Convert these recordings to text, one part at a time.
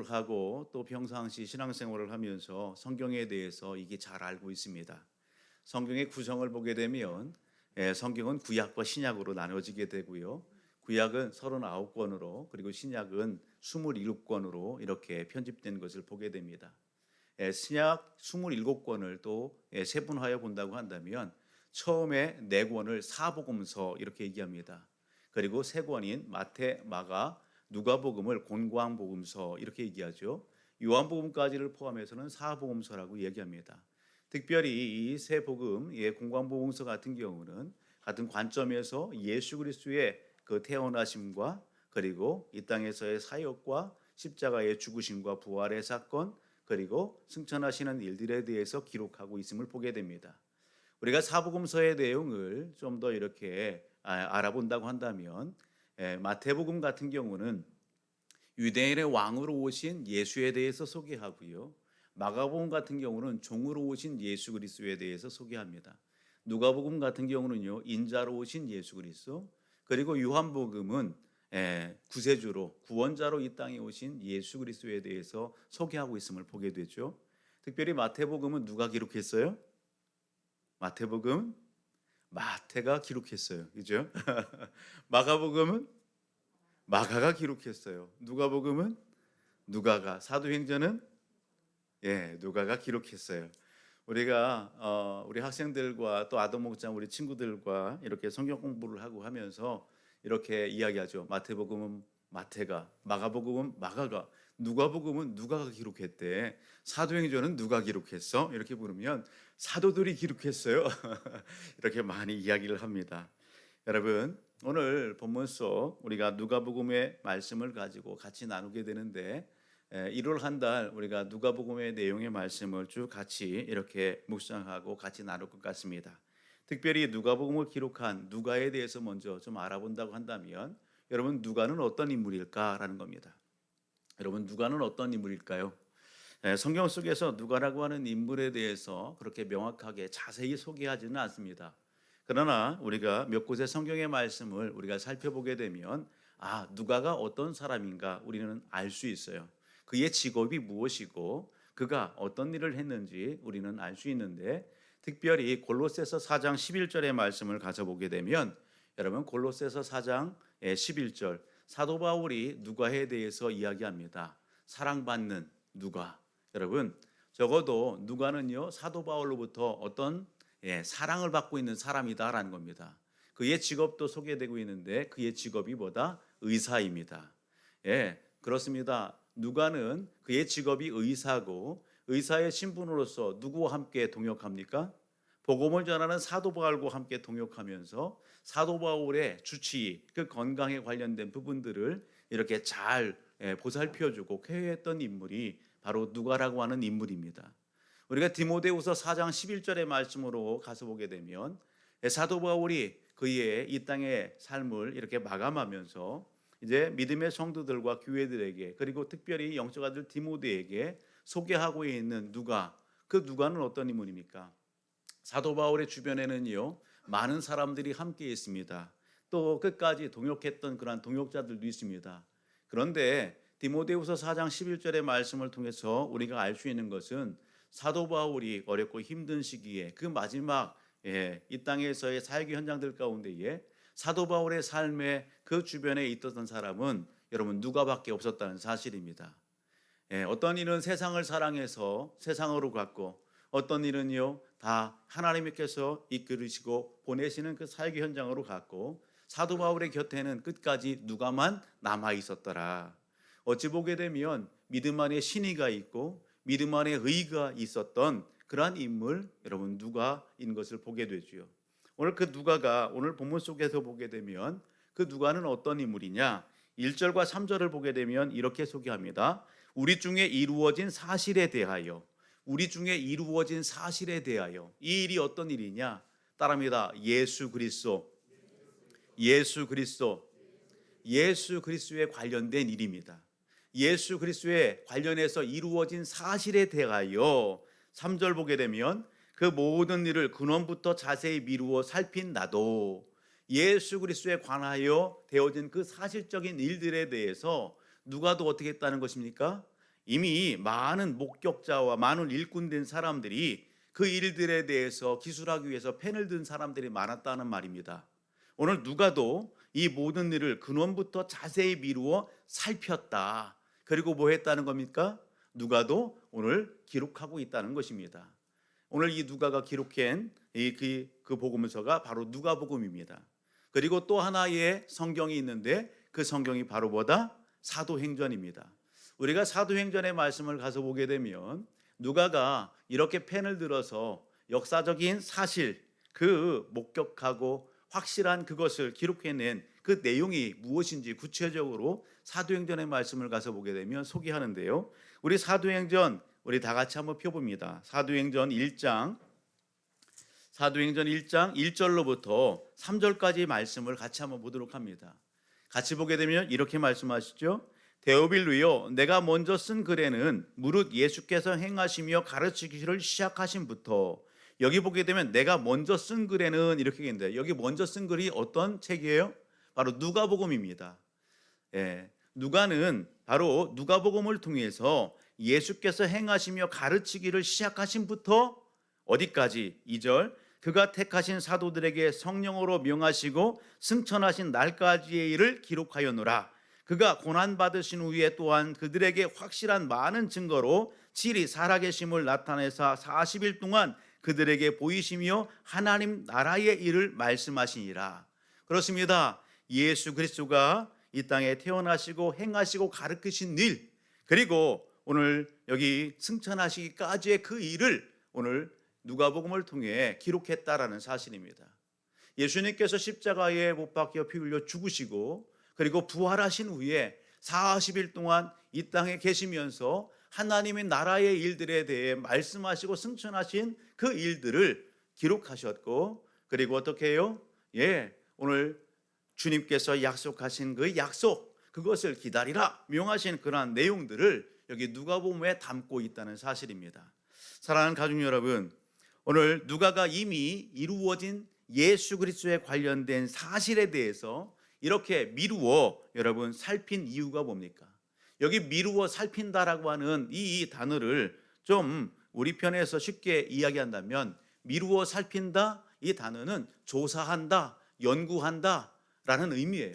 하고 또 평상시 신앙생활을 하면서 성경에 대해서 이게 잘 알고 있습니다. 성경의 구성을 보게 되면 성경은 구약과 신약으로 나눠지게 되고요. 구약은 39권으로 그리고 신약은 27권으로 이렇게 편집된 것을 보게 됩니다. 신약 27권을 또 세분화해 본다고 한다면 처음에 4권을 사복음서 이렇게 얘기합니다. 그리고 3권인 마태, 마가, 누가복음을 곤광복음서 이렇게 얘기하죠. 요한복음까지를 포함해서는 사복음서라고 얘기합니다. 특별히 이 세 복음, 곤광복음서 같은 경우는 같은 관점에서 예수 그리스도의 그 태어나심과 그리고 이 땅에서의 사역과 십자가의 죽으심과 부활의 사건 그리고 승천하시는 일들에 대해서 기록하고 있음을 보게 됩니다. 우리가 사복음서의 내용을 좀 더 이렇게 알아본다고 한다면 마태복음 같은 경우는 유대인의 왕으로 오신 예수에 대해서 소개하고요. 마가복음 같은 경우는 종으로 오신 예수 그리스도에 대해서 소개합니다. 누가복음 같은 경우는요, 인자로 오신 예수 그리스도, 그리고 요한복음은 구세주로 구원자로 이 땅에 오신 예수 그리스도에 대해서 소개하고 있음을 보게 되죠. 특별히 마태복음은 누가 기록했어요? 마태복음 마태가 기록했어요. 그죠? 마가복음은 마가가 기록했어요. 누가복음은 누가가, 사도행전은 누가가 기록했어요. 우리가 우리 학생들과 또 아동 목장 우리 친구들과 이렇게 성경 공부를 하고 하면서 이렇게 이야기하죠. 마태복음은 마태가, 마가복음은 마가가, 누가복음은 누가가 기록했대. 사도행전은 누가 기록했어? 이렇게 물으면 사도들이 기록했어요. 이렇게 많이 이야기를 합니다. 여러분, 오늘 본문 속 우리가 누가복음의 말씀을 가지고 같이 나누게 되는데 1월 한 달 우리가 누가복음의 내용의 말씀을 쭉 같이 이렇게 묵상하고 같이 나눌 것 같습니다. 특별히 누가복음을 기록한 누가에 대해서 먼저 좀 알아본다고 한다면 여러분 누가는 어떤 인물일까라는 겁니다. 여러분 누가는 어떤 인물일까요? 성경 속에서 누가라고 하는 인물에 대해서 그렇게 명확하게 자세히 소개하지는 않습니다. 그러나 우리가 몇 곳의 성경의 말씀을 우리가 살펴보게 되면 누가가 어떤 사람인가 우리는 알 수 있어요. 그의 직업이 무엇이고 그가 어떤 일을 했는지 우리는 알 수 있는데 특별히 골로새서 4장 11절의 말씀을 가져보게 되면 여러분 골로새서 4장 11절 사도 바울이 누가에 대해서 이야기합니다. 사랑받는 누가. 여러분 적어도 누가는요 사도 바울로부터 어떤 사랑을 받고 있는 사람이다라는 겁니다. 그의 직업도 소개되고 있는데 그의 직업이 뭐다? 의사입니다. 그렇습니다. 누가는 그의 직업이 의사고 의사의 신분으로서 누구와 함께 동역합니까? 복음을 전하는 사도 바울과 함께 동역하면서 사도 바울의 주치, 그 건강에 관련된 부분들을 이렇게 잘 보살펴주고 케어했던 인물이 바로 누가라고 하는 인물입니다. 우리가 디모데후서 4장 11절의 말씀으로 가서 보게 되면 사도 바울이 그의 이 땅의 삶을 이렇게 마감하면서 이제 믿음의 성도들과 교회들에게 그리고 특별히 영적 아들 디모데에게 소개하고 있는 누가, 그 누가는 어떤 인물입니까? 사도 바울의 주변에는요 많은 사람들이 함께 있습니다. 또 끝까지 동역했던 그러한 동역자들도 있습니다. 그런데 디모데후서 4장 11절의 말씀을 통해서 우리가 알 수 있는 것은 사도 바울이 어렵고 힘든 시기에 그 마지막 이 땅에서의 사역의 현장들 가운데에 사도 바울의 삶에 그 주변에 있었던 사람은 여러분 누가밖에 없었다는 사실입니다. 어떤 일은 세상을 사랑해서 세상으로 갔고 어떤 일은요 다 하나님께서 이끌으시고 보내시는 그 사역의 현장으로 갔고 사도 바울의 곁에는 끝까지 누가만 남아 있었더라. 어찌 보게 되면 믿음 안에 신의가 있고 믿음 안에 의가 있었던 그러한 인물 여러분 누가인 것을 보게 되죠. 오늘 그 누가가 오늘 본문 속에서 보게 되면 그 누가는 어떤 인물이냐? 1절과 3절을 보게 되면 이렇게 소개합니다. 우리 중에 이루어진 사실에 대하여 우리 중에 이루어진 사실에 대하여 이 일이 어떤 일이냐? 따라합니다. 예수 그리스도 예수 그리스도 예수 그리스도에 관련된 일입니다. 예수 그리스도에 관련해서 이루어진 사실에 대하여 3절 보게 되면 그 모든 일을 근원부터 자세히 미루어 살핀 나도 예수 그리스도에 관하여 되어진 그 사실적인 일들에 대해서 누가도 어떻게 했다는 것입니까? 이미 많은 목격자와 많은 일꾼된 사람들이 그 일들에 대해서 기술하기 위해서 펜을 든 사람들이 많았다는 말입니다. 오늘 누가도 이 모든 일을 근원부터 자세히 미루어 살폈다. 그리고 뭐 했다는 겁니까? 누가도 오늘 기록하고 있다는 것입니다. 오늘 이 누가가 기록한 그 복음서가 바로 누가복음입니다. 그리고 또 하나의 성경이 있는데 그 성경이 바로 뭐다? 사도행전입니다. 우리가 사도행전의 말씀을 가서 보게 되면 누가가 이렇게 펜을 들어서 역사적인 사실, 그 목격하고 확실한 그것을 기록해낸 그 내용이 무엇인지 구체적으로 사도행전의 말씀을 가서 보게 되면 소개하는데요. 우리 사도행전 우리 다 같이 한번 펴봅니다. 사도행전 1장 1절로부터 3절까지 말씀을 같이 한번 보도록 합니다. 같이 보게 되면 이렇게 말씀하시죠. 데오빌루여, 내가 먼저 쓴 글에는 무릇 예수께서 행하시며 가르치기를 시작하신부터, 여기 보게 되면 내가 먼저 쓴 글에는 이렇게 있는데, 여기 먼저 쓴 글이 어떤 책이에요? 바로 누가복음입니다. 누가는 바로 누가복음을 통해서 예수께서 행하시며 가르치기를 시작하신부터 어디까지? 2절, 그가 택하신 사도들에게 성령으로 명하시고 승천하신 날까지의 일을 기록하였노라. 그가 고난받으신 후에 또한 그들에게 확실한 많은 증거로 진리 살아계심을 나타내사 40일 동안 그들에게 보이시며 하나님 나라의 일을 말씀하시니라. 그렇습니다. 예수 그리스도가 이 땅에 태어나시고 행하시고 가르치신 일, 그리고 오늘 여기 승천하시기까지의 그 일을 오늘 누가복음을 통해 기록했다라는 사실입니다. 예수님께서 십자가에 못 박혀 피 흘려 죽으시고 그리고 부활하신 후에 40일 동안 이 땅에 계시면서 하나님의 나라의 일들에 대해 말씀하시고 승천하신 그 일들을 기록하셨고, 그리고 어떻게 해요? 오늘 주님께서 약속하신 그 약속, 그것을 기다리라 명하신 그러한 내용들을 여기 누가복음에 담고 있다는 사실입니다. 사랑하는 가족 여러분, 오늘 누가가 이미 이루어진 예수 그리스도에 관련된 사실에 대해서 이렇게 미루어 여러분 살핀 이유가 뭡니까? 여기 미루어 살핀다라고 하는 이 단어를 좀 우리 편에서 쉽게 이야기한다면, 미루어 살핀다, 이 단어는 조사한다, 연구한다 라는 의미예요.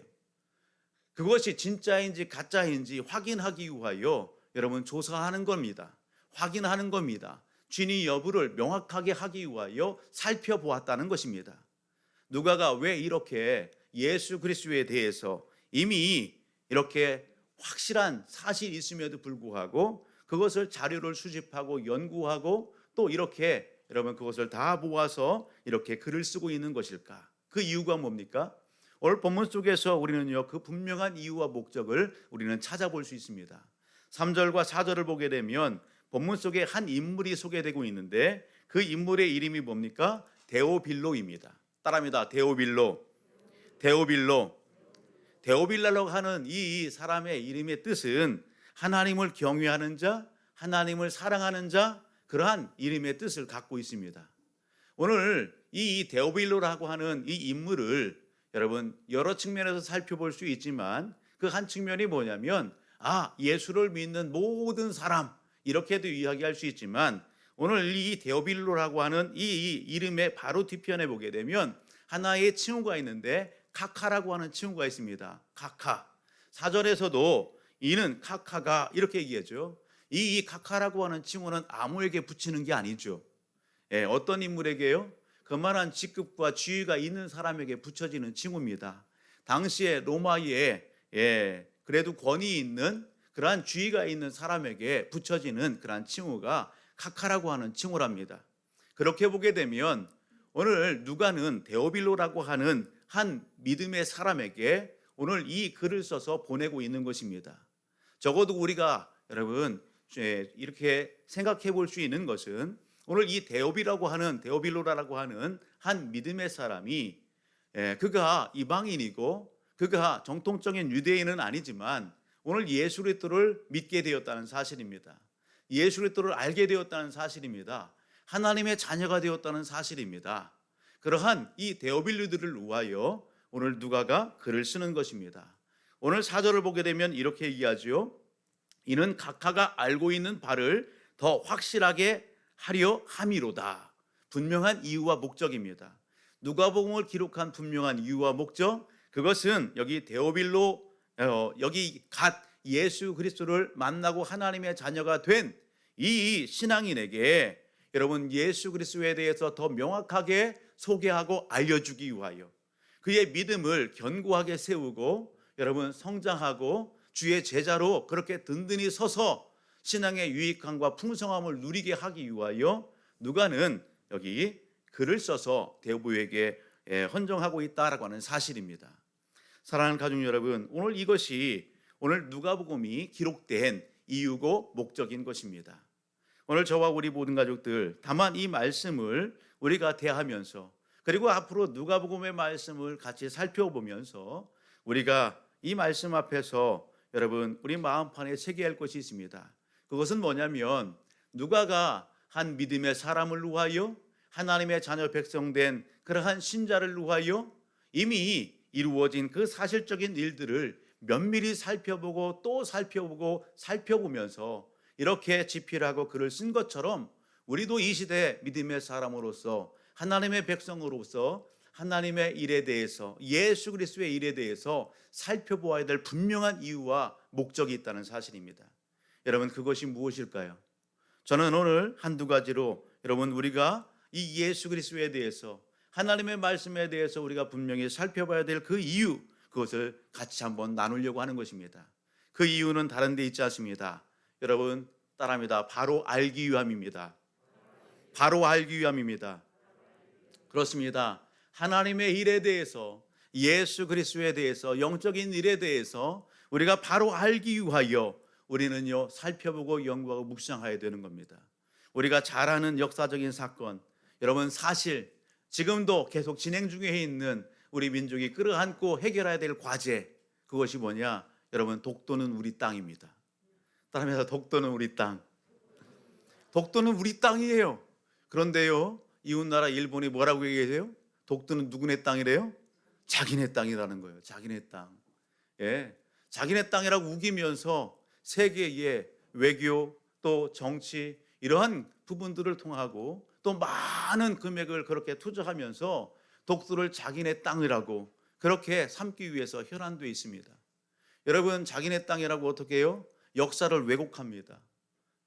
그것이 진짜인지 가짜인지 확인하기 위하여 여러분 조사하는 겁니다. 확인하는 겁니다. 진위 여부를 명확하게 하기 위하여 살펴보았다는 것입니다. 누가가 왜 이렇게 예수 그리스도에 대해서 이미 이렇게 확실한 사실이 있음에도 불구하고 그것을 자료를 수집하고 연구하고 또 이렇게 여러분 그것을 다 모아서 이렇게 글을 쓰고 있는 것일까? 그 이유가 뭡니까? 오늘 본문 속에서 우리는요, 그 분명한 이유와 목적을 우리는 찾아볼 수 있습니다. 3절과 4절을 보게 되면 본문 속에 한 인물이 소개되고 있는데 그 인물의 이름이 뭡니까? 데오빌로입니다. 따라합니다. 데오빌라라고 하는 이 사람의 이름의 뜻은 하나님을 경외하는 자, 하나님을 사랑하는 자, 그러한 이름의 뜻을 갖고 있습니다. 오늘 이 데오빌로라고 하는 이 인물을 여러분 여러 측면에서 살펴볼 수 있지만 그 한 측면이 뭐냐면 예수를 믿는 모든 사람, 이렇게도 이야기할 수 있지만 오늘 이 데오빌로라고 하는 이 이름의 바로 뒤편에 보게 되면 하나의 칭호가 있는데 카카라고 하는 칭호가 있습니다. 카카. 사전에서도 이는 카카가 이렇게 얘기하죠. 이 카카라고 하는 칭호는 아무에게 붙이는 게 아니죠. 어떤 인물에게요? 그만한 직급과 지위가 있는 사람에게 붙여지는 칭호입니다. 당시에 로마에 그래도 권위 있는 그러한 지위가 있는 사람에게 붙여지는 그러한 칭호가 카카라고 하는 칭호랍니다. 그렇게 보게 되면 오늘 누가는 데오빌로라고 하는 한 믿음의 사람에게 오늘 이 글을 써서 보내고 있는 것입니다. 적어도 우리가 여러분 이렇게 생각해 볼 수 있는 것은 오늘 이 데오빌로라고 하는 한 믿음의 사람이 그가 이방인이고 그가 정통적인 유대인은 아니지만 오늘 예수 그리스도를 믿게 되었다는 사실입니다. 예수 그리스도를 알게 되었다는 사실입니다. 하나님의 자녀가 되었다는 사실입니다. 그러한 이 데오빌로들을 위하여 오늘 누가가 글을 쓰는 것입니다. 오늘 4절을 보게 되면 이렇게 얘기하죠. 이는 각하가 알고 있는 바를 더 확실하게 하려 함이로다. 분명한 이유와 목적입니다. 누가복음을 기록한 분명한 이유와 목적, 그것은 여기 데오빌로 여기 갓 예수 그리스도를 만나고 하나님의 자녀가 된 이 신앙인에게 여러분 예수 그리스도에 대해서 더 명확하게 소개하고 알려주기 위하여 그의 믿음을 견고하게 세우고 여러분 성장하고 주의 제자로 그렇게 든든히 서서 신앙의 유익함과 풍성함을 누리게 하기 위하여 누가는 여기 글을 써서 대부에게 헌정하고 있다라고 하는 사실입니다. 사랑하는 가족 여러분, 오늘 이것이 오늘 누가복음이 기록된 이유고 목적인 것입니다. 오늘 저와 우리 모든 가족들 다만 이 말씀을 우리가 대하면서 그리고 앞으로 누가복음의 말씀을 같이 살펴보면서 우리가 이 말씀 앞에서 여러분 우리 마음판에 새겨야 할 것이 있습니다. 그것은 뭐냐면 누가가 한 믿음의 사람을 위하여 하나님의 자녀 백성된 그러한 신자를 위하여 이미 이루어진 그 사실적인 일들을 면밀히 살펴보고 또 살펴보면서 이렇게 집필하고 글을 쓴 것처럼 우리도 이 시대 믿음의 사람으로서 하나님의 백성으로서 하나님의 일에 대해서 예수 그리스도의 일에 대해서 살펴보아야 될 분명한 이유와 목적이 있다는 사실입니다. 여러분 그것이 무엇일까요? 저는 오늘 한두 가지로 여러분 우리가 이 예수 그리스도에 대해서 하나님의 말씀에 대해서 우리가 분명히 살펴봐야 될 그 이유, 그것을 같이 한번 나누려고 하는 것입니다. 그 이유는 다른 데 있지 않습니다. 여러분 따라합니다. 바로 알기 위함입니다. 바로 알기 위함입니다. 그렇습니다. 하나님의 일에 대해서 예수 그리스도에 대해서 영적인 일에 대해서 우리가 바로 알기 위하여 우리는요 살펴보고 연구하고 묵상해야 되는 겁니다. 우리가 잘 아는 역사적인 사건, 여러분 사실 지금도 계속 진행 중에 있는 우리 민족이 끌어안고 해결해야 될 과제, 그것이 뭐냐? 여러분 독도는 우리 땅입니다. 따라하면서 독도는 우리 땅. 독도는 우리 땅이에요. 그런데요 이웃나라 일본이 뭐라고 얘기해요? 독도는 누구네 땅이래요? 자기네 땅이라는 거예요. 자기네 땅. 예, 자기네 땅이라고 우기면서 세계의 외교 또 정치 이러한 부분들을 통하고 또 많은 금액을 그렇게 투자하면서 독도를 자기네 땅이라고 그렇게 삼기 위해서 혈안되어 있습니다. 여러분 자기네 땅이라고 어떻게 해요? 역사를 왜곡합니다.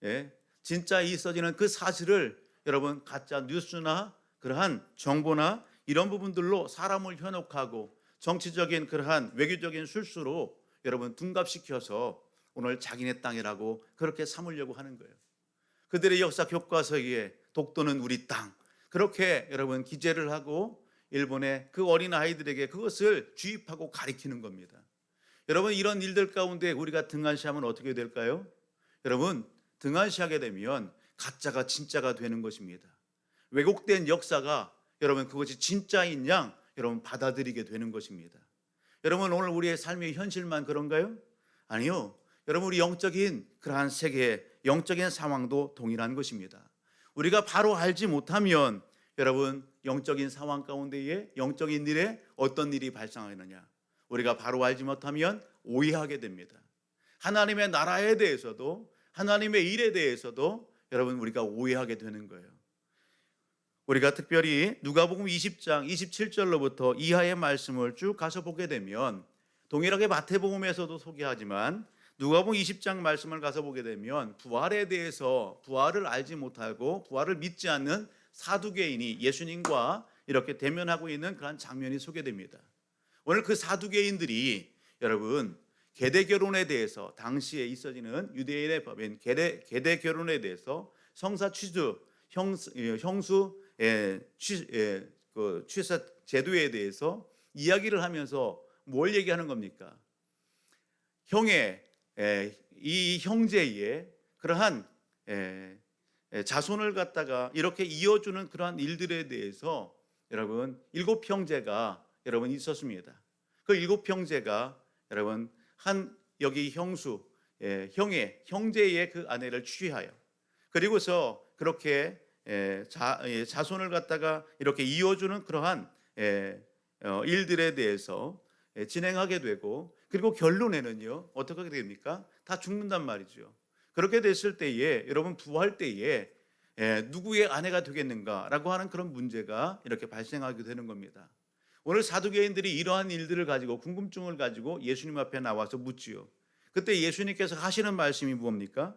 예, 진짜 있어지는 그 사실을 여러분 가짜 뉴스나 그러한 정보나 이런 부분들로 사람을 현혹하고 정치적인 그러한 외교적인 술수로 여러분 둔갑시켜서 오늘 자기네 땅이라고 그렇게 삼으려고 하는 거예요. 그들의 역사 교과서에 독도는 우리 땅 그렇게 여러분 기재를 하고 일본의 그 어린 아이들에게 그것을 주입하고 가리키는 겁니다. 여러분 이런 일들 가운데 우리가 등한시하면 어떻게 될까요? 여러분 등한시하게 되면 가짜가 진짜가 되는 것입니다. 왜곡된 역사가 여러분 그것이 진짜인 양 여러분 받아들이게 되는 것입니다. 여러분 오늘 우리의 삶의 현실만 그런가요? 아니요. 여러분 우리 영적인 그러한 세계, 영적인 상황도 동일한 것입니다. 우리가 바로 알지 못하면 여러분 영적인 상황 가운데에 영적인 일에 어떤 일이 발생하느냐, 우리가 바로 알지 못하면 오해하게 됩니다. 하나님의 나라에 대해서도 하나님의 일에 대해서도 여러분 우리가 오해하게 되는 거예요. 우리가 특별히 누가복음 20장 27절로부터 이하의 말씀을 쭉 가서 보게 되면 동일하게 마태복음에서도 소개하지만 누가복음 20장 말씀을 가서 보게 되면 부활에 대해서 부활을 알지 못하고 부활을 믿지 않는 사두개인이 예수님과 이렇게 대면하고 있는 그런 장면이 소개됩니다. 오늘 그 사두개인들이 여러분 계대 결혼에 대해서 당시에 있어지는 유대인의 법인 계대 결혼에 대해서 성사 취수 형수 취사 제도에 대해서 이야기를 하면서 뭘 얘기하는 겁니까? 이 형제의 그러한 자손을 갖다가 이렇게 이어주는 그러한 일들에 대해서 여러분 7형제가 여러분 있었습니다. 그 7형제가 여러분 한 여기 형제의 그 아내를 취하여 그리고서 그렇게 자손을 갖다가 이렇게 이어주는 그러한 일들에 대해서 진행하게 되고 그리고 결론에는요, 어떻게 됩니까? 다 죽는단 말이죠. 그렇게 됐을 때에 여러분 부활 때에 누구의 아내가 되겠는가라고 하는 그런 문제가 이렇게 발생하게 되는 겁니다. 오늘 사두개인들이 이러한 일들을 가지고 궁금증을 가지고 예수님 앞에 나와서 묻지요. 그때 예수님께서 하시는 말씀이 뭡니까?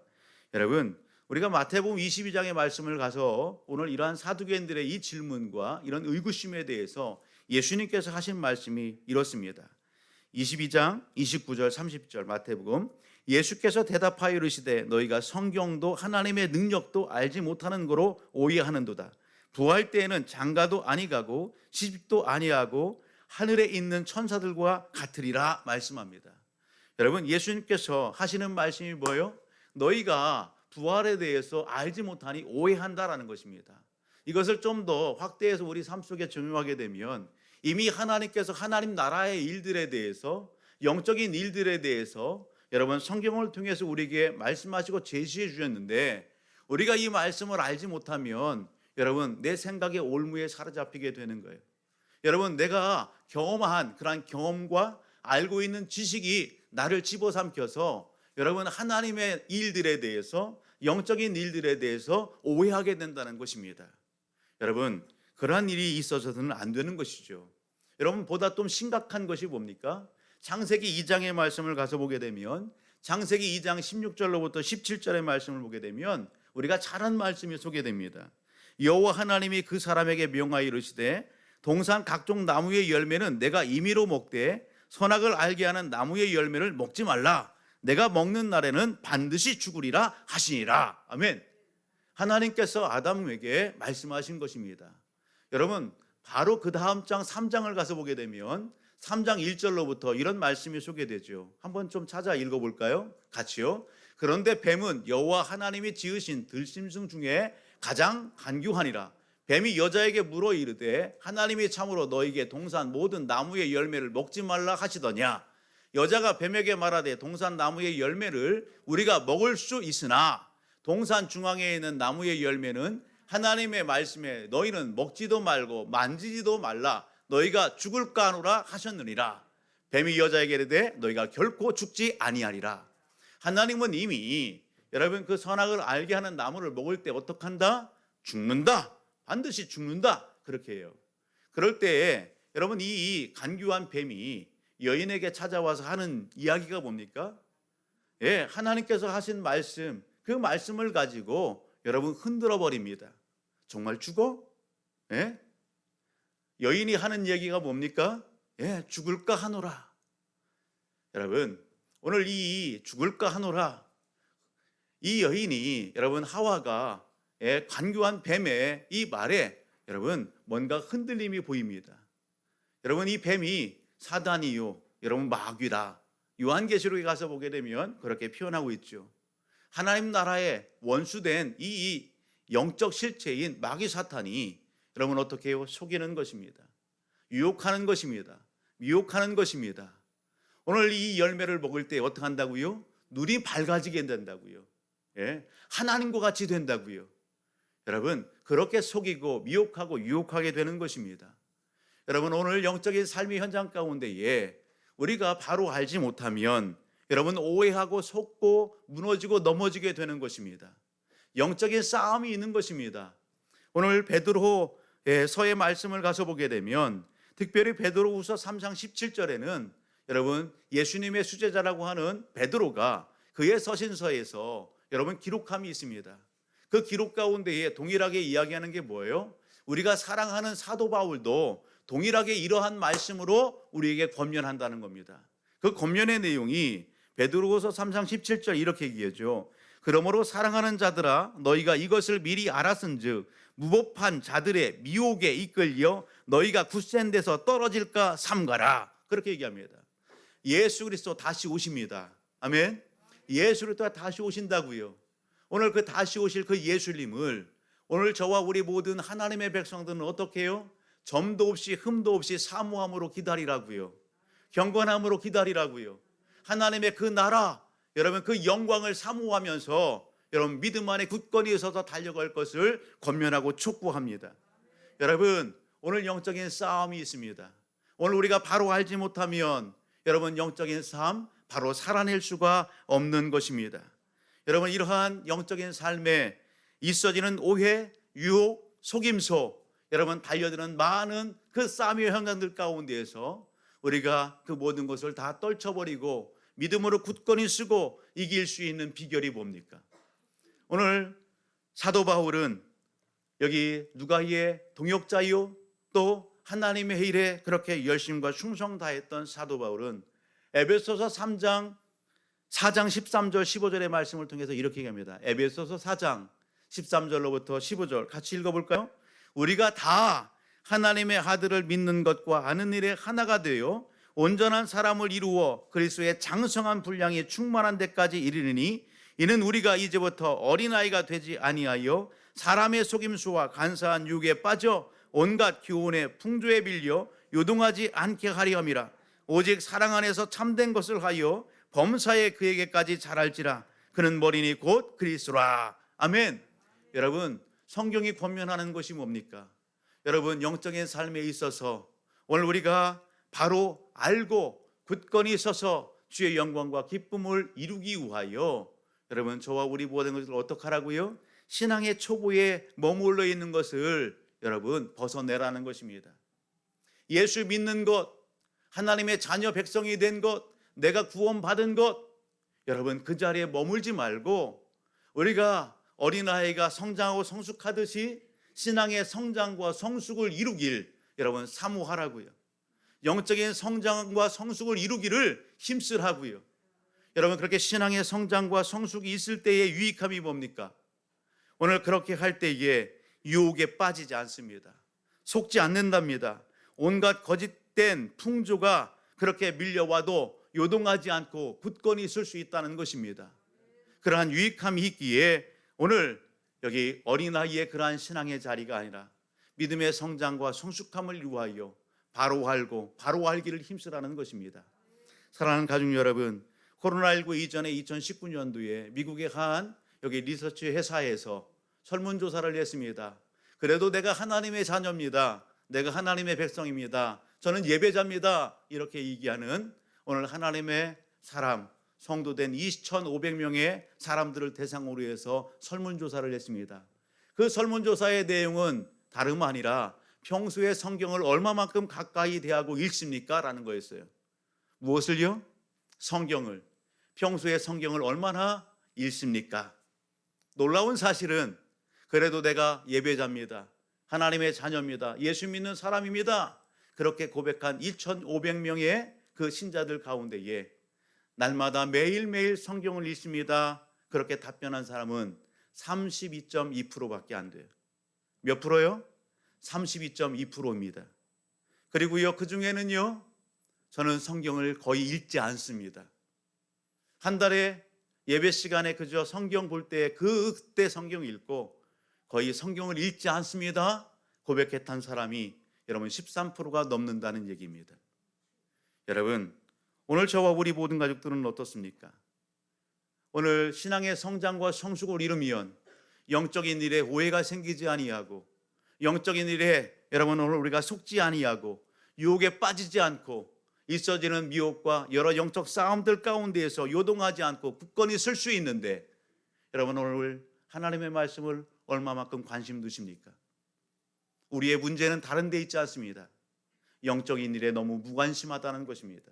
여러분, 우리가 마태복음 22장의 말씀을 가서 오늘 이러한 사두개인들의 이 질문과 이런 의구심에 대해서 예수님께서 하신 말씀이 이렇습니다. 22장 29절 30절 마태복음, 예수께서 대답하여 이르시되 너희가 성경도 하나님의 능력도 알지 못하는 거로 오해하는도다. 부활 때에는 장가도 아니가고 시집도 아니하고 하늘에 있는 천사들과 같으리라 말씀합니다. 여러분, 예수님께서 하시는 말씀이 뭐예요? 너희가 부활에 대해서 알지 못하니 오해한다라는 것입니다. 이것을 좀 더 확대해서 우리 삶 속에 적용하게 되면 이미 하나님께서 하나님 나라의 일들에 대해서, 영적인 일들에 대해서 여러분 성경을 통해서 우리에게 말씀하시고 제시해 주셨는데, 우리가 이 말씀을 알지 못하면 여러분 내 생각의 올무에 사로잡히게 되는 거예요. 여러분, 내가 경험한 그러한 경험과 알고 있는 지식이 나를 집어삼켜서 여러분 하나님의 일들에 대해서, 영적인 일들에 대해서 오해하게 된다는 것입니다. 여러분, 그러한 일이 있어서는 안 되는 것이죠. 여러분, 보다 좀 심각한 것이 뭡니까? 창세기 2장의 말씀을 가서 보게 되면, 창세기 2장 16절로부터 17절의 말씀을 보게 되면 우리가 잘 아는 말씀이 소개됩니다. 여호와 하나님이 그 사람에게 명하여 이르시되 동산 각종 나무의 열매는 내가 임의로 먹되 선악을 알게 하는 나무의 열매를 먹지 말라. 내가 먹는 날에는 반드시 죽으리라 하시니라. 아멘. 하나님께서 아담에게 말씀하신 것입니다. 여러분, 바로 그 다음 장 3장을 가서 보게 되면 3장 1절로부터 이런 말씀이 소개되죠. 한번 좀 찾아 읽어볼까요? 같이요. 그런데 뱀은 여호와 하나님이 지으신 들짐승 중에 가장 간교하니라. 뱀이 여자에게 물어 이르되 하나님이 참으로 너에게 동산 모든 나무의 열매를 먹지 말라 하시더냐. 여자가 뱀에게 말하되 동산 나무의 열매를 우리가 먹을 수 있으나 동산 중앙에 있는 나무의 열매는 하나님의 말씀에 너희는 먹지도 말고 만지지도 말라. 너희가 죽을까 하노라 하셨느니라. 뱀이 여자에게 이르되 너희가 결코 죽지 아니하리라. 하나님은 이미 여러분 그 선악을 알게 하는 나무를 먹을 때 어떻게 한다? 죽는다. 반드시 죽는다. 그렇게 해요. 그럴 때에 여러분 이 간교한 뱀이 여인에게 찾아와서 하는 이야기가 뭡니까? 하나님께서 하신 말씀, 그 말씀을 가지고 여러분 흔들어 버립니다. 정말 죽어? 여인이 하는 얘기가 뭡니까? 죽을까 하노라. 여러분, 오늘 이 죽을까 하노라, 이 여인이 여러분 하와가 간교한 뱀의 이 말에 여러분 뭔가 흔들림이 보입니다. 여러분, 이 뱀이 사단이요, 여러분 마귀다. 요한계시록에 가서 보게 되면 그렇게 표현하고 있죠. 하나님 나라의 원수된 이 영적 실체인 마귀 사탄이 여러분 어떻게 해요? 속이는 것입니다. 유혹하는 것입니다. 미혹하는 것입니다. 오늘 이 열매를 먹을 때 어떻게 한다고요? 눈이 밝아지게 된다고요. 하나님과 같이 된다고요. 여러분, 그렇게 속이고 미혹하고 유혹하게 되는 것입니다. 여러분, 오늘 영적인 삶의 현장 가운데에 우리가 바로 알지 못하면 여러분 오해하고 속고 무너지고 넘어지게 되는 것입니다. 영적인 싸움이 있는 것입니다. 오늘 베드로서의 말씀을 가서 보게 되면 특별히 베드로후서 3장 17절에는 여러분 예수님의 수제자라고 하는 베드로가 그의 서신서에서 여러분 기록함이 있습니다. 그 기록 가운데에 동일하게 이야기하는 게 뭐예요? 우리가 사랑하는 사도 바울도 동일하게 이러한 말씀으로 우리에게 권면한다는 겁니다. 그 권면의 내용이 베드로후서 3장 17절 이렇게 얘기하죠. 그러므로 사랑하는 자들아 너희가 이것을 미리 알았은즉 무법한 자들의 미혹에 이끌려 너희가 굳센 데서 떨어질까 삼가라. 그렇게 얘기합니다. 예수 그리스도 다시 오십니다. 아멘. 예수 그리스도가 다시 오신다고요. 오늘 그 다시 오실 그 예수님을 오늘 저와 우리 모든 하나님의 백성들은 어떻게 해요? 점도 없이 흠도 없이 사모함으로 기다리라고요. 경건함으로 기다리라고요. 하나님의 그 나라, 여러분 그 영광을 사모하면서 여러분 믿음 안에 굳건히 서서 달려갈 것을 권면하고 촉구합니다. 여러분, 오늘 영적인 싸움이 있습니다. 오늘 우리가 바로 알지 못하면 여러분 영적인 삶 바로 살아낼 수가 없는 것입니다. 여러분 이러한 영적인 삶에 있어지는 오해, 유혹, 속임수, 여러분 달려드는 많은 그 싸움의 현장들 가운데에서 우리가 그 모든 것을 다 떨쳐버리고 믿음으로 굳건히 쓰고 이길 수 있는 비결이 뭡니까? 오늘 사도 바울은 여기 누가의 동역자요 또 하나님의 일에 그렇게 열심과 충성 다했던 사도 바울은 에베소서 4장 13절 15절의 말씀을 통해서 이렇게 얘기합니다. 에베소서 4장 13절로부터 15절 같이 읽어볼까요? 우리가 다 하나님의 아들을 믿는 것과 아는 일에 하나가 되어 온전한 사람을 이루어 그리스도의 장성한 분량이 충만한 데까지 이르느니 이는 우리가 이제부터 어린아이가 되지 아니하여 사람의 속임수와 간사한 유혹에 빠져 온갖 교훈의 풍조에 밀려 요동하지 않게 하려 함이라. 오직 사랑 안에서 참된 것을 하여 범사에 그에게까지 자랄지라. 그는 머리니 곧 그리스도라. 아멘. 여러분 성경이 권면하는 것이 뭡니까? 여러분 영적인 삶에 있어서 오늘 우리가 바로 알고 굳건히 서서 주의 영광과 기쁨을 이루기 위하여 여러분 저와 우리 모든 것을 어떻게 하라고요? 신앙의 초보에 머물러 있는 것을 여러분 벗어내라는 것입니다. 예수 믿는 것, 하나님의 자녀 백성이 된 것, 내가 구원받은 것, 여러분 그 자리에 머물지 말고 우리가 어린아이가 성장하고 성숙하듯이 신앙의 성장과 성숙을 이루길 여러분 사모하라고요. 영적인 성장과 성숙을 이루기를 힘쓰라고요. 여러분 그렇게 신앙의 성장과 성숙이 있을 때의 유익함이 뭡니까? 오늘 그렇게 할 때에 유혹에 빠지지 않습니다. 속지 않는답니다. 온갖 거짓된 풍조가 그렇게 밀려와도 요동하지 않고 굳건히 있을 수 있다는 것입니다. 그러한 유익함이 있기에 오늘 여기 어린아이의 그러한 신앙의 자리가 아니라 믿음의 성장과 성숙함을 위하여 바로 알고 바로 알기를 힘쓰라는 것입니다. 사랑하는 가족 여러분, 코로나19 이전에 2019년도에 미국의 한 여기 리서치 회사에서 설문조사를 했습니다. 그래도 내가 하나님의 자녀입니다. 내가 하나님의 백성입니다. 저는 예배자입니다. 이렇게 얘기하는 오늘 하나님의 사람, 성도된 2,500명의 사람들을 대상으로 해서 설문조사를 했습니다. 그 설문조사의 내용은 다름 아니라 평소에 성경을 얼마만큼 가까이 대하고 읽습니까? 라는 거였어요. 무엇을요? 성경을. 평소에 성경을 얼마나 읽습니까? 놀라운 사실은 그래도 내가 예배자입니다. 하나님의 자녀입니다. 예수 믿는 사람입니다. 그렇게 고백한 2,500명의 그 신자들 가운데에 날마다 매일매일 성경을 읽습니다. 그렇게 답변한 사람은 32.2%밖에 안 돼요. 몇 프로요? 32.2%입니다. 그리고요, 그 중에는요, 저는 성경을 거의 읽지 않습니다. 한 달에 예배 시간에 그저 성경 볼 때 그때 성경 읽고 거의 성경을 읽지 않습니다. 고백했던 사람이 여러분 13%가 넘는다는 얘기입니다. 여러분, 오늘 저와 우리 모든 가족들은 어떻습니까? 오늘 신앙의 성장과 성숙을 이루면 영적인 일에 오해가 생기지 아니하고 영적인 일에 여러분 오늘 우리가 속지 아니하고 유혹에 빠지지 않고 있어지는 미혹과 여러 영적 싸움들 가운데에서 요동하지 않고 굳건히 설 수 있는데 여러분 오늘 하나님의 말씀을 얼마만큼 관심 두십니까? 우리의 문제는 다른 데 있지 않습니다. 영적인 일에 너무 무관심하다는 것입니다.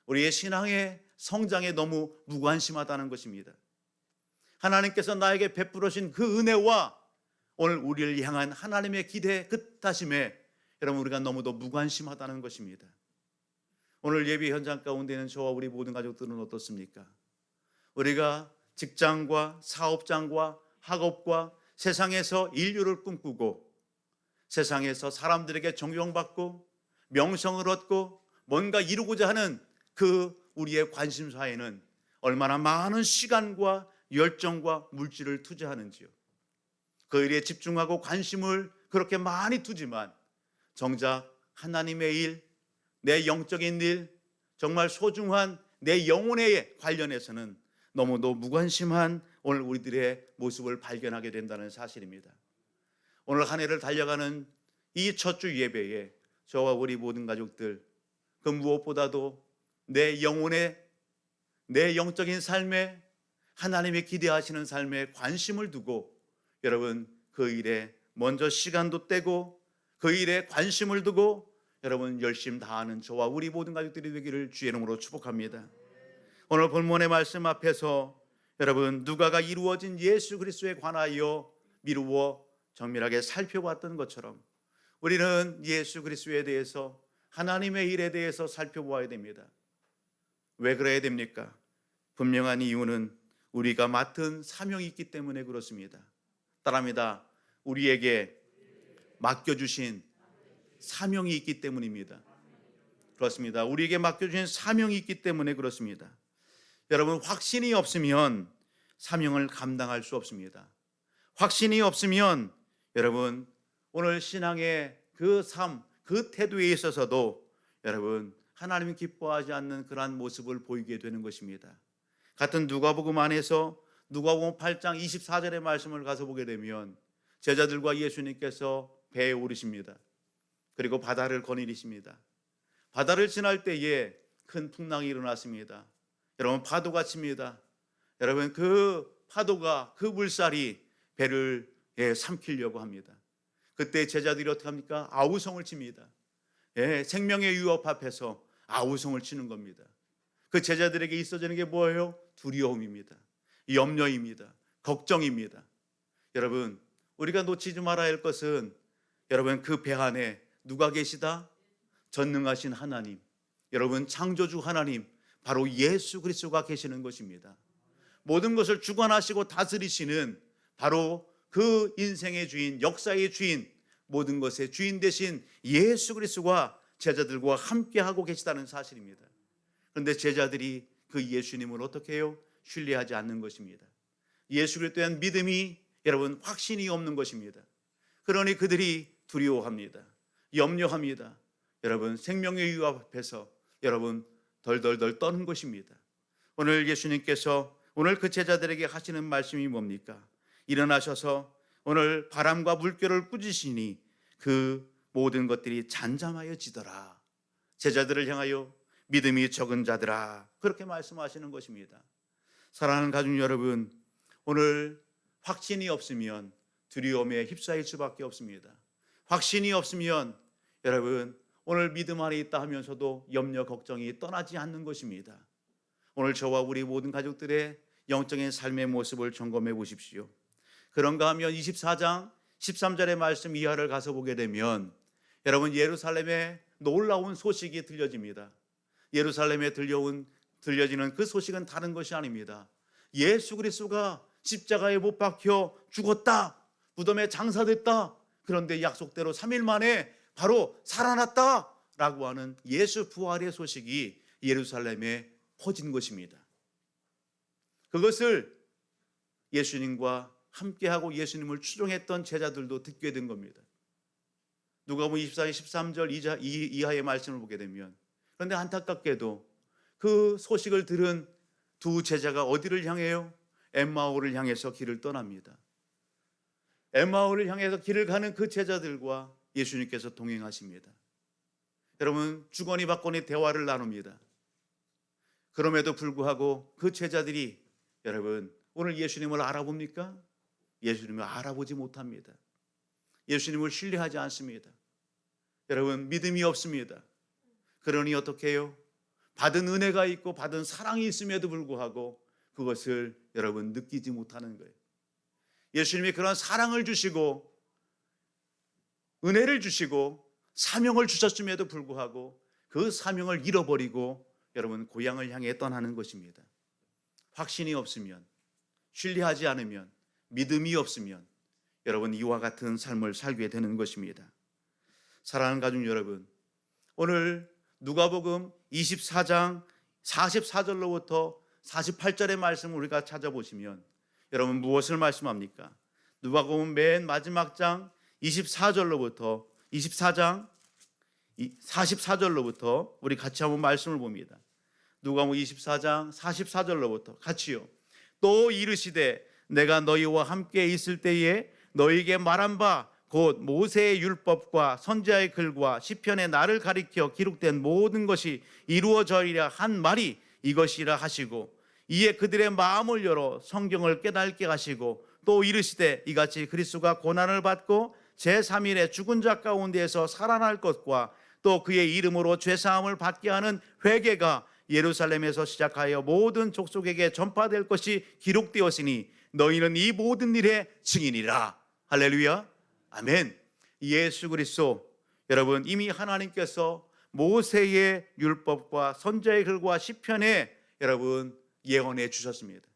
우리의 신앙의 성장에 너무 무관심하다는 것입니다. 하나님께서 나에게 베풀으신 그 은혜와 오늘 우리를 향한 하나님의 기대 뜻하심에 여러분 우리가 너무도 무관심하다는 것입니다. 오늘 예배 현장 가운데는 저와 우리 모든 가족들은 어떻습니까? 우리가 직장과 사업장과 학업과 세상에서 인류를 꿈꾸고 세상에서 사람들에게 존경받고 명성을 얻고 뭔가 이루고자 하는 그 우리의 관심사에는 얼마나 많은 시간과 열정과 물질을 투자하는지요. 그 일에 집중하고 관심을 그렇게 많이 두지만 정작 하나님의 일, 내 영적인 일, 정말 소중한 내 영혼에 관련해서는 너무도 무관심한 오늘 우리들의 모습을 발견하게 된다는 사실입니다. 오늘 한 해를 달려가는 이 첫 주 예배에 저와 우리 모든 가족들 그 무엇보다도 내 영혼에, 내 영적인 삶에, 하나님의 기대하시는 삶에 관심을 두고 여러분 그 일에 먼저 시간도 떼고 그 일에 관심을 두고 여러분 열심 다하는 저와 우리 모든 가족들이 되기를 주의 이름으로 축복합니다. 오늘 본문의 말씀 앞에서 여러분 누가가 이루어진 예수 그리스도에 관하여 미루어 정밀하게 살펴봤던 것처럼 우리는 예수 그리스도에 대해서 하나님의 일에 대해서 살펴보아야 됩니다. 왜 그래야 됩니까? 분명한 이유는 우리가 맡은 사명이 있기 때문에 그렇습니다. 따라합니다. 우리에게 맡겨주신 사명이 있기 때문입니다. 그렇습니다. 우리에게 맡겨주신 사명이 있기 때문에 그렇습니다. 여러분 확신이 없으면 사명을 감당할 수 없습니다. 확신이 없으면 여러분 오늘 신앙의 그 삶, 그 태도에 있어서도 여러분 하나님이 기뻐하지 않는 그러한 모습을 보이게 되는 것입니다. 같은 누가복음 안에서 누가복음 8장 24절의 말씀을 가서 보게 되면 제자들과 예수님께서 배에 오르십니다. 그리고 바다를 거니리십니다. 바다를 지날 때에 큰 풍랑이 일어났습니다. 여러분 파도가 칩니다. 여러분 그 파도가 그 물살이 배를 삼키려고 합니다. 그때 제자들이 어떻게 합니까? 아우성을 칩니다. 생명의 위협 앞에서 아우성을 치는 겁니다. 그 제자들에게 있어지는 게 뭐예요? 두려움입니다. 염려입니다. 걱정입니다. 여러분 우리가 놓치지 말아야 할 것은 여러분 그 배 안에 누가 계시다? 전능하신 하나님, 여러분 창조주 하나님, 바로 예수 그리스도가 계시는 것입니다. 모든 것을 주관하시고 다스리시는 바로 그 인생의 주인, 역사의 주인, 모든 것의 주인 되신 예수 그리스도가 제자들과 함께하고 계시다는 사실입니다. 그런데 제자들이 그 예수님을 어떻게 해요? 신뢰하지 않는 것입니다. 예수 그리스도에 대한 믿음이 여러분 확신이 없는 것입니다. 그러니 그들이 두려워합니다. 염려합니다. 여러분 생명의 위협 앞에서 여러분 덜덜덜 떠는 것입니다. 오늘 예수님께서 오늘 그 제자들에게 하시는 말씀이 뭡니까? 일어나셔서 오늘 바람과 물결을 꾸짖으시니 그 모든 것들이 잠잠하여지더라. 제자들을 향하여 믿음이 적은 자들아, 그렇게 말씀하시는 것입니다. 사랑하는 가족 여러분, 오늘 확신이 없으면 두려움에 휩싸일 수밖에 없습니다. 확신이 없으면 여러분 오늘 믿음 안에 있다 하면서도 염려 걱정이 떠나지 않는 것입니다. 오늘 저와 우리 모든 가족들의 영적인 삶의 모습을 점검해 보십시오. 그런가 하면 24장 13절의 말씀 이하를 가서 보게 되면 여러분 예루살렘에 놀라운 소식이 들려집니다. 예루살렘에 들려지는 그 소식은 다른 것이 아닙니다. 예수 그리스도가 십자가에 못 박혀 죽었다, 무덤에 장사됐다, 그런데 약속대로 3일 만에 바로 살아났다라고 하는 예수 부활의 소식이 예루살렘에 퍼진 것입니다. 그것을 예수님과 함께하고 예수님을 추종했던 제자들도 듣게 된 겁니다. 누가복음 24장 13절 이하의 말씀을 보게 되면, 그런데 안타깝게도 그 소식을 들은 두 제자가 어디를 향해요? 엠마오를 향해서 길을 떠납니다. 엠마오를 향해서 길을 가는 그 제자들과 예수님께서 동행하십니다. 여러분 주거니 받거니 대화를 나눕니다. 그럼에도 불구하고 그 제자들이 여러분 오늘 예수님을 알아봅니까? 예수님을 알아보지 못합니다. 예수님을 신뢰하지 않습니다. 여러분 믿음이 없습니다. 그러니 어떻게 해요? 받은 은혜가 있고 받은 사랑이 있음에도 불구하고 그것을 여러분 느끼지 못하는 거예요. 예수님이 그런 사랑을 주시고 은혜를 주시고 사명을 주셨음에도 불구하고 그 사명을 잃어버리고 여러분 고향을 향해 떠나는 것입니다. 확신이 없으면, 신뢰하지 않으면, 믿음이 없으면 여러분 이와 같은 삶을 살게 되는 것입니다. 사랑하는 가족 여러분, 오늘 누가복음 24장 44절로부터 48절의 말씀을 우리가 찾아보시면 여러분 무엇을 말씀합니까? 누가복음 맨 마지막 장 24절로부터 24장 44절로부터 우리 같이 한번 말씀을 봅니다. 누가복음 24장 44절로부터 같이요. 또 이르시되 내가 너희와 함께 있을 때에 너희에게 말한 바 곧 모세의 율법과 선지자의 글과 시편의 나를 가리켜 기록된 모든 것이 이루어져리라 한 말이 이것이라 하시고, 이에 그들의 마음을 열어 성경을 깨닫게 하시고, 또 이르시되 이같이 그리스도가 고난을 받고 제3일에 죽은 자 가운데에서 살아날 것과 또 그의 이름으로 죄사함을 받게 하는 회개가 예루살렘에서 시작하여 모든 족속에게 전파될 것이 기록되었으니 너희는 이 모든 일의 증인이라. 할렐루야, 아멘. 예수 그리스도, 여러분, 이미 하나님께서 모세의 율법과 선지자의 글과 시편에 여러분 예언해 주셨습니다.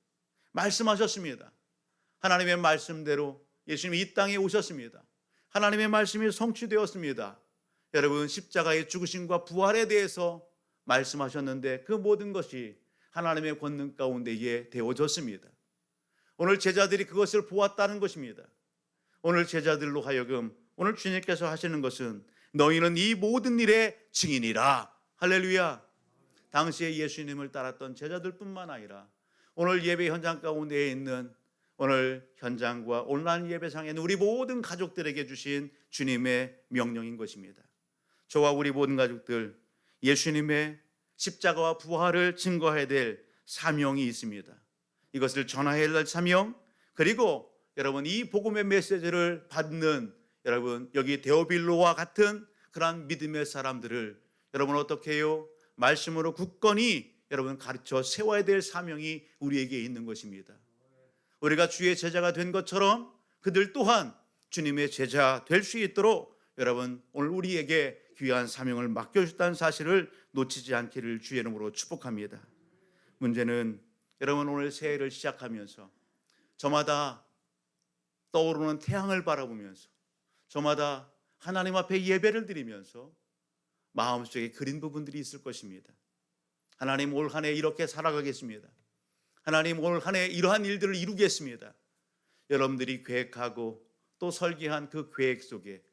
말씀하셨습니다. 하나님의 말씀대로 예수님이 이 땅에 오셨습니다. 하나님의 말씀이 성취되었습니다. 여러분, 십자가의 죽으심과 부활에 대해서 말씀하셨는데 그 모든 것이 하나님의 권능 가운데에 되어졌습니다. 오늘 제자들이 그것을 보았다는 것입니다. 오늘 제자들로 하여금 오늘 주님께서 하시는 것은 너희는 이 모든 일의 증인이라. 할렐루야. 당시에 예수님을 따랐던 제자들뿐만 아니라 오늘 예배 현장 가운데에 있는 오늘 현장과 온라인 예배상에 있는 우리 모든 가족들에게 주신 주님의 명령인 것입니다. 저와 우리 모든 가족들, 예수님의 십자가와 부활을 증거해야 될 사명이 있습니다. 이것을 전하여야 할 사명, 그리고 여러분 이 복음의 메시지를 받는 여러분 여기 데오빌로와 같은 그러한 믿음의 사람들을 여러분 어떻게 해요? 말씀으로 굳건히 여러분 가르쳐 세워야 될 사명이 우리에게 있는 것입니다. 우리가 주의 제자가 된 것처럼 그들 또한 주님의 제자 될 수 있도록 여러분 오늘 우리에게 귀한 사명을 맡겨주셨다는 사실을 놓치지 않기를 주의 이름으로 축복합니다. 문제는 여러분 오늘 새해를 시작하면서 저마다 떠오르는 태양을 바라보면서 저마다 하나님 앞에 예배를 드리면서 마음속에 그린 부분들이 있을 것입니다. 하나님, 올 한 해 이렇게 살아가겠습니다. 하나님, 올 한 해 이러한 일들을 이루겠습니다. 여러분들이 계획하고 또 설계한 그 계획 속에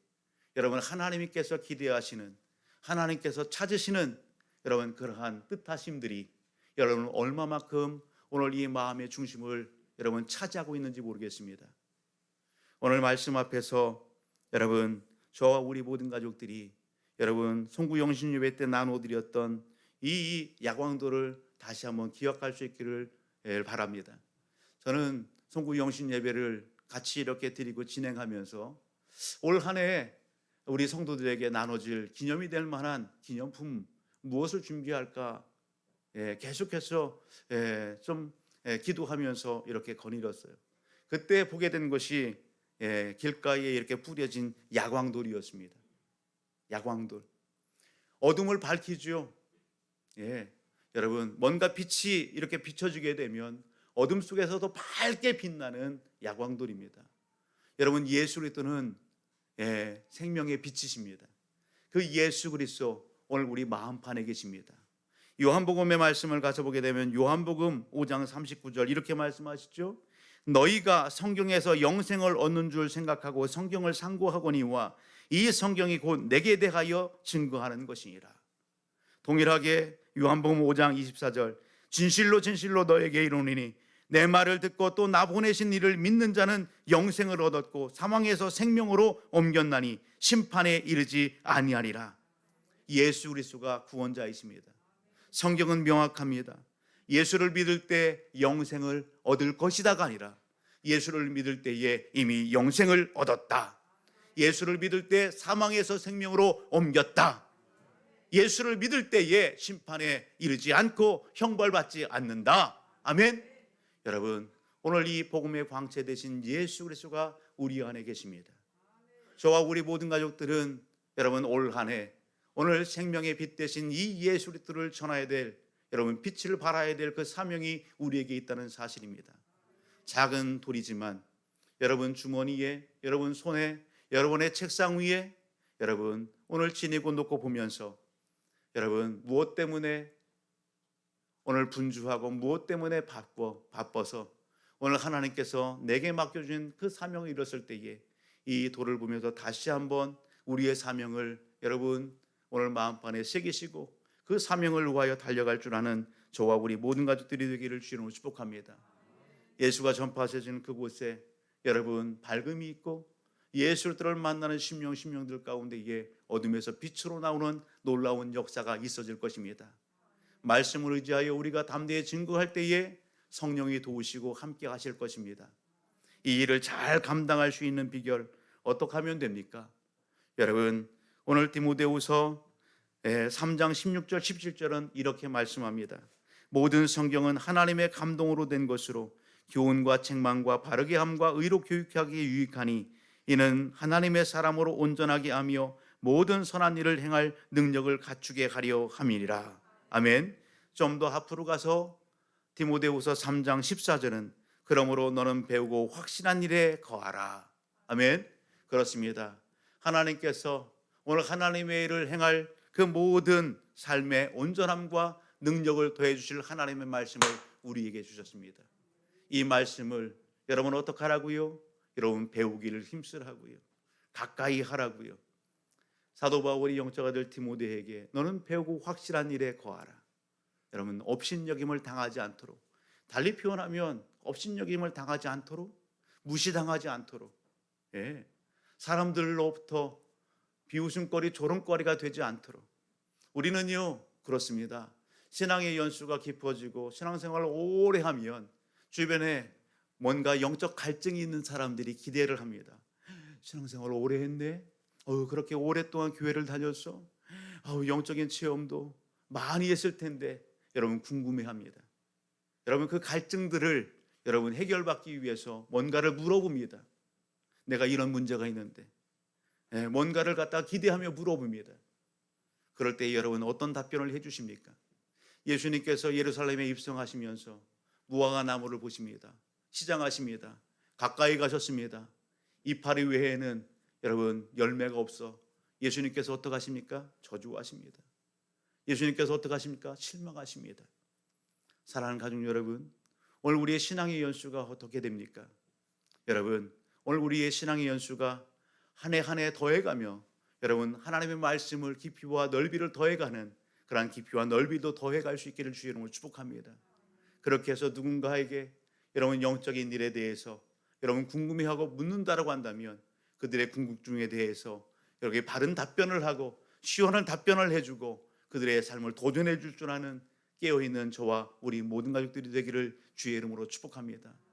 여러분 하나님께서 기대하시는, 하나님께서 찾으시는 여러분 그러한 뜻하심들이 여러분 얼마만큼 오늘 이 마음의 중심을 여러분 차지하고 있는지 모르겠습니다. 오늘 말씀 앞에서 여러분 저와 우리 모든 가족들이 여러분 송구 영신 예배 때 나눠드렸던 이 야광도를 다시 한번 기억할 수 있기를 바랍니다. 저는 송구 영신 예배를 같이 이렇게 드리고 진행하면서 올 한 해 우리 성도들에게 나눠질 기념이 될 만한 기념품 무엇을 준비할까 계속해서 좀 기도하면서 이렇게 거닐었어요. 그때 보게 된 것이 길가에 이렇게 뿌려진 야광돌이었습니다. 야광돌, 어둠을 밝히죠. 여러분 뭔가 빛이 이렇게 비춰지게 되면 어둠 속에서도 밝게 빛나는 야광돌입니다. 여러분 예수 그리스도는 생명의 빛이십니다. 그 예수 그리스도 오늘 우리 마음판에 계십니다. 요한복음의 말씀을 가서 보게 되면 요한복음 5장 39절 이렇게 말씀하시죠. 너희가 성경에서 영생을 얻는 줄 생각하고 성경을 상고하거니와 이 성경이 곧 내게 대하여 증거하는 것이니라. 동일하게 요한복음 5장 24절 진실로 진실로 너에게 이르노니 내 말을 듣고 또 나 보내신 이를 믿는 자는 영생을 얻었고 사망에서 생명으로 옮겼나니 심판에 이르지 아니하리라. 예수 그리스도가 구원자이십니다. 성경은 명확합니다. 예수를 믿을 때 영생을 얻을 것이다가 아니라 예수를 믿을 때에 이미 영생을 얻었다. 예수를 믿을 때 사망에서 생명으로 옮겼다. 예수를 믿을 때에 심판에 이르지 않고 형벌받지 않는다. 아멘. 여러분 오늘 이 복음의 광채 되신 예수 그리스도가 우리 안에 계십니다. 저와 우리 모든 가족들은 여러분 올 한 해 오늘 생명의 빛 되신 이 예수 그리스도를 전해야 될 여러분 빛을 발하야 될 그 사명이 우리에게 있다는 사실입니다. 작은 돌이지만 여러분 주머니에, 여러분 손에, 여러분의 책상 위에 여러분 오늘 지니고 놓고 보면서 여러분 무엇 때문에 오늘 분주하고 무엇 때문에 바빠서 오늘 하나님께서 내게 맡겨준 그 사명을 이뤘을 때에 이 돌을 보면서 다시 한번 우리의 사명을 여러분 오늘 마음판에 새기시고 그 사명을 위하여 달려갈 줄 아는 저와 우리 모든 가족들이 되기를 주님으로 축복합니다. 예수가 전파하시는 그곳에 여러분 밝음이 있고 예술들을 만나는 심령들 가운데 에 어둠에서 빛으로 나오는 놀라운 역사가 있어질 것입니다. 말씀을 의지하여 우리가 담대히 증거할 때에 성령이 도우시고 함께 하실 것입니다. 이 일을 잘 감당할 수 있는 비결 어떻게 하면 됩니까? 여러분, 오늘 디모데후서 3장 16절 17절은 이렇게 말씀합니다. 모든 성경은 하나님의 감동으로 된 것으로 교훈과 책망과 바르게 함과 의로 교육하기에 유익하니 이는 하나님의 사람으로 온전하게 하며 모든 선한 일을 행할 능력을 갖추게 하려 함이니라. 아멘. 좀 더 앞으로 가서 디모데후서 3장 14절은 그러므로 너는 배우고 확신한 일에 거하라. 아멘. 그렇습니다. 하나님께서 오늘 하나님의 일을 행할 그 모든 삶의 온전함과 능력을 더해 주실 하나님의 말씀을 우리에게 주셨습니다. 이 말씀을 여러분 어떻게 하라고요? 여러분 배우기를 힘쓰라고요. 가까이 하라고요. 사도 바울이 영적 아들 디모데에게 너는 배우고 확실한 일에 거하라. 여러분 업신여김을 당하지 않도록, 달리 표현하면 업신여김을 당하지 않도록, 무시당하지 않도록, 사람들로부터 비웃음거리, 조롱거리가 되지 않도록. 우리는요 그렇습니다. 신앙의 연수가 깊어지고 신앙생활을 오래 하면 주변에 뭔가 영적 갈증이 있는 사람들이 기대를 합니다. 신앙생활을 오래 했네. 그렇게 오랫동안 교회를 다녔어. 영적인 체험도 많이 했을 텐데. 여러분 궁금해합니다. 여러분 그 갈증들을 여러분 해결받기 위해서 뭔가를 물어봅니다. 내가 이런 문제가 있는데 뭔가를 갖다가 기대하며 물어봅니다. 그럴 때 여러분 어떤 답변을 해주십니까? 예수님께서 예루살렘에 입성하시면서 무화과 나무를 보십니다. 시장하십니다. 가까이 가셨습니다. 이파리 외에는 여러분 열매가 없어 예수님께서 어떻게 하십니까? 저주하십니다. 예수님께서 어떻게 하십니까? 실망하십니다. 사랑하는 가족 여러분, 오늘 우리의 신앙의 연수가 어떻게 됩니까? 여러분 오늘 우리의 신앙의 연수가 한 해 한 해 더해가며 여러분 하나님의 말씀을 깊이와 넓이를 더해가는 그러한 깊이와 넓이도 더해갈 수 있기를 주의 이름으로 축복합니다. 그렇게 해서 누군가에게 여러분 영적인 일에 대해서 여러분 궁금해하고 묻는다라고 한다면 그들의 궁금증에 대해서 여러분이 바른 답변을 하고 시원한 답변을 해주고 그들의 삶을 도전해 줄 줄 아는 깨어있는 저와 우리 모든 가족들이 되기를 주의 이름으로 축복합니다.